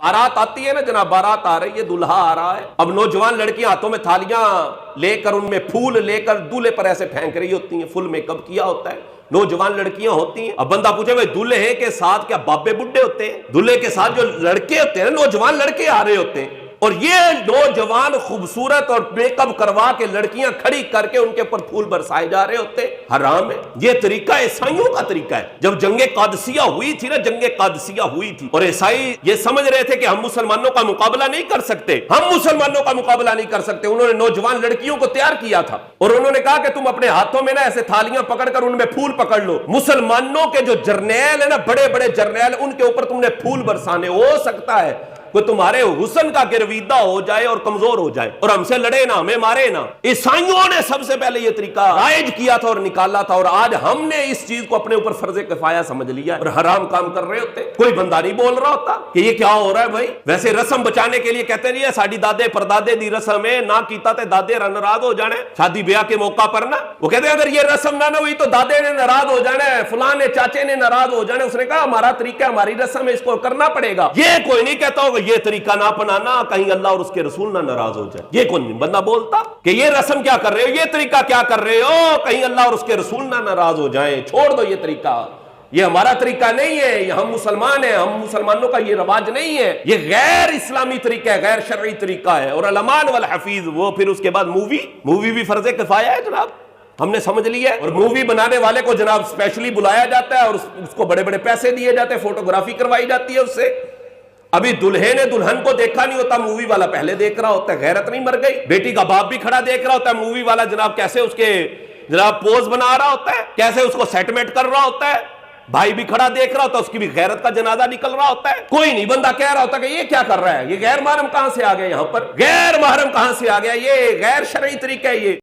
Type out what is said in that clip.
بارات آتی ہے نا جناب، بارات آ رہی ہے، دلہا آ رہا ہے، اب نوجوان لڑکیاں ہاتھوں میں تھالیاں لے کر ان میں پھول لے کر دولہے پر ایسے پھینک رہی ہوتی ہیں، فل میک اپ کیا ہوتا ہے، نوجوان لڑکیاں ہوتی ہیں۔ اب بندہ پوچھے بھائی دولہے کے ساتھ کیا بابے بڈھے ہوتے ہیں؟ دولہے کے ساتھ جو لڑکے ہوتے ہیں، نوجوان لڑکے آ رہے ہوتے ہیں، اور یہ نوجوان خوبصورت اور میک اپ کروا کے لڑکیاں کھڑی کر کے ان کے اوپر پھول برسائے جا رہے ہوتے ہیں۔ حرام ہے یہ طریقہ، عیسائیوں کا طریقہ ہے۔ جب جنگ قادسیہ ہوئی تھی نا، جنگ قادسیہ ہوئی تھی، اور عیسائی یہ سمجھ رہے تھے کہ ہم مسلمانوں کا مقابلہ نہیں کر سکتے، ہم مسلمانوں کا مقابلہ نہیں کر سکتے، انہوں نے نوجوان لڑکیوں کو تیار کیا تھا اور انہوں نے کہا کہ تم اپنے ہاتھوں میں نا ایسے تھالیاں پکڑ کر ان میں پھول پکڑ لو، مسلمانوں کے جو جرنیل ہیں نا، بڑے بڑے جرنیل، ان کے اوپر تم نے پھول برسانے، ہو سکتا ہے کہ تمہارے حسن کا گرویدہ ہو جائے اور کمزور ہو جائے اور ہم سے لڑے نا، ہمیں مارے نا۔ عیسائیوں نے سب سے پہلے یہ طریقہ رائج کیا تھا اور نکالا تھا، اور آج ہم نے اس چیز کو اپنے اوپر فرض کفایہ سمجھ لیا اور حرام کام کر رہے ہوتے۔ کوئی بندہ نہیں بول رہا ہوتا کہ یہ کیا ہو رہا ہے بھائی۔ ویسے رسم بچانے کے لیے کہتے نہیں ہے ساڈی دادے پردادے دی رسم ہے، نہ کیتا تے دادے ناراض ہو جانے، شادی بیاہ کے موقع پر نا وہ کہتے ہیں اگر یہ رسم نہ ہوئی تو دادے نے ناراض ہو جانا ہے، فلاں نے چاچے نے ناراض ہو جانا۔ اس نے کہا ہمارا طریقہ، ہماری رسم ہے، اس کو کرنا پڑے گا۔ یہ کوئی نہیں کہتا ہوگا یہ طریقہ نہ اپنانا، کہیں اللہ اور اس کے رسول نہ ناراض ہو جائے۔ یہ کوئی نہیں بندہ بولتا کہ یہ رسم کیا کر رہے ہو، یہ طریقہ کیا کر رہے ہو، کہیں اللہ اور اس کے رسول نہ ناراض ہو جائیں، چھوڑ دو یہ طریقہ، یہ ہمارا طریقہ نہیں ہے، یہ ہم مسلمان ہیں، ہم مسلمانوں کا یہ رواج نہیں ہے، یہ غیر اسلامی طریقہ ہے، غیر شرعی طریقہ ہے۔ اور علمان والحفیظ، وہ پھر اس کے بعد مووی بھی فرض کفایہ ہے جناب، ہم نے سمجھ لیا ہے۔ اور مووی بنانے والے کو جناب اسپیشلی بلایا جاتا ہے اور اس کو بڑے بڑے پیسے دیے جاتے ہیں، فوٹوگرافی کروائی جاتی ہے اس سے۔ ابھی دلہے نے دلہن کو دیکھا نہیں ہوتا، مووی والا پہلے دیکھ رہا ہوتا ہے، غیرت نہیں مر گئی؟ بیٹی کا باپ بھی کھڑا دیکھ رہا ہوتا ہے، مووی والا جناب کیسے اس کے جناب پوز بنا رہا ہوتا ہے، کیسے اس کو سیٹلمنٹ کر رہا ہوتا ہے، بھائی بھی کھڑا دیکھ رہا ہوتا ہے، اس کی بھی غیرت کا جنازہ نکل رہا ہوتا ہے۔ کوئی نہیں بندہ کہہ رہا ہوتا کہ یہ کیا کر رہا ہے، یہ غیر محرم کہاں سے آ گیا، یہاں پر غیر محرم کہاں سے آ گیا، یہ غیر شرعی طریقہ ہے یہ۔